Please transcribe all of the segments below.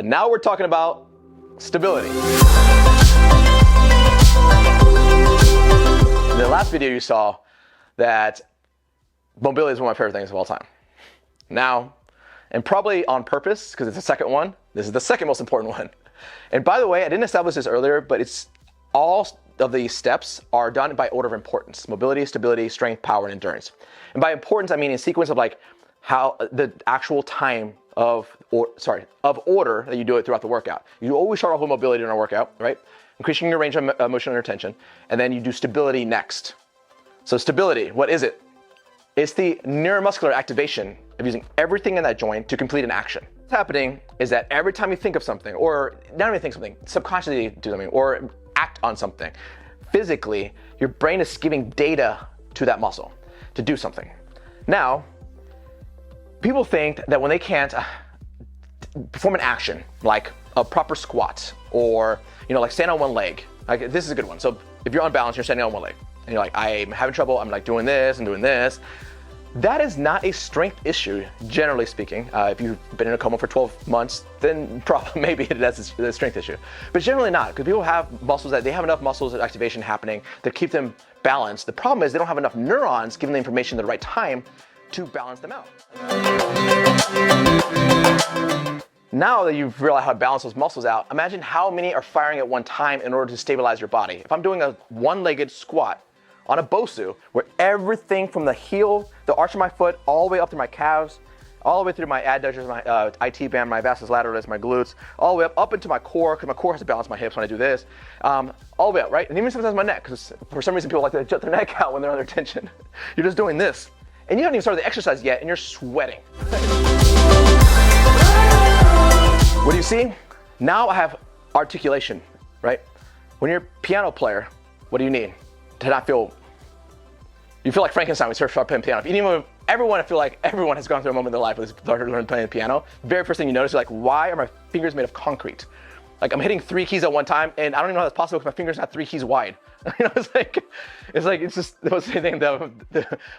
Now we're talking about stability. In the last video you saw that mobility is one of my favorite things of all time. Now, and probably on purpose, because it's the second one, this is the second most important one. And by the way, I didn't establish this earlier, but it's all of these steps are done by order of importance: mobility, stability, strength, power, and endurance. And by importance, I mean in sequence of like how the actual time of order that you do it throughout the workout. You always start off with mobility in a workout, right? Increasing your range of motion under tension, and then you do stability next. So stability, what is it? It's the neuromuscular activation of using everything in that joint to complete an action. What's happening is that every time you think of something, or not even think something, subconsciously do something, or act on something, physically, your brain is giving data to that muscle to do something. Now, people think that when they can't perform an action, like a proper squat, or like stand on one leg, like this is a good one. So if you're unbalanced, you're standing on one leg, and you're like, I'm having trouble, I'm like doing this and doing this. That is not a strength issue, generally speaking. If you've been in a coma for 12 months, then probably maybe that's a strength issue. But generally not, because people have muscles that they have enough muscles activation happening that keep them balanced. The problem is they don't have enough neurons giving the information at the right time to balance them out. Now that you've realized how to balance those muscles out, imagine how many are firing at one time in order to stabilize your body. If I'm doing a one-legged squat on a BOSU, where everything from the heel, the arch of my foot, all the way up to my calves, all the way through my adductors, my IT band, my vastus lateralis, my glutes, all the way up into my core, because my core has to balance my hips when I do this, all the way up, right? And even sometimes my neck, because for some reason people like to jut their neck out when they're under tension. You're just doing this. And you haven't even started the exercise yet, and you're sweating. What do you see? Now I have articulation, right? When you're a piano player, what do you need to not feel? You feel like Frankenstein when you start playing piano. I feel like everyone has gone through a moment in their life where they started learning playing the piano. The very first thing you notice, you're like, why are my fingers made of concrete? Like I'm hitting 3 keys at one time, and I don't even know how that's possible because my finger's not 3 keys wide. It's just the same thing.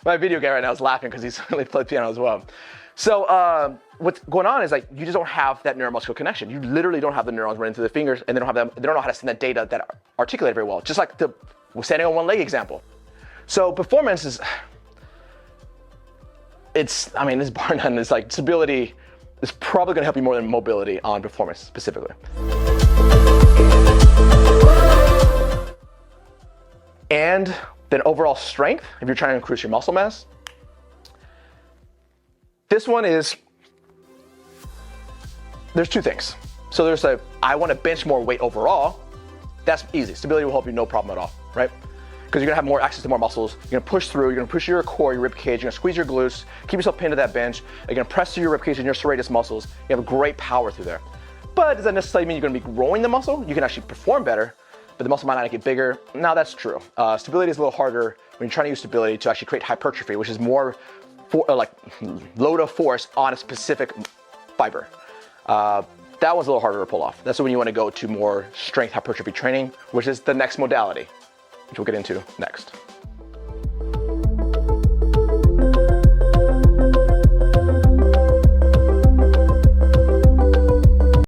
My video guy right now is laughing because he's really played piano as well. So what's going on is like you just don't have that neuromuscular connection. You literally don't have the neurons running through the fingers, and they don't know how to send that data that articulate very well. Just like the standing on one leg example. So performance is, it's bar none. It's like stability is probably going to help you more than mobility on performance specifically. And then overall strength, if you're trying to increase your muscle mass. This one is, there's 2 things. So there's I want to bench more weight overall. That's easy. Stability will help you no problem at all, right? Because you're gonna have more access to more muscles. You're gonna push through, you're gonna push your core, your rib cage, you're gonna squeeze your glutes, keep yourself pinned to that bench, you're gonna press through your rib cage and your serratus muscles. You have great power through there. But does that necessarily mean you're gonna be growing the muscle? You can actually perform better, but the muscle might not get bigger. Now that's true. Stability is a little harder when you're trying to use stability to actually create hypertrophy, which is more like load of force on a specific fiber. That one's a little harder to pull off. That's when you want to go to more strength hypertrophy training, which is the next modality, which we'll get into next.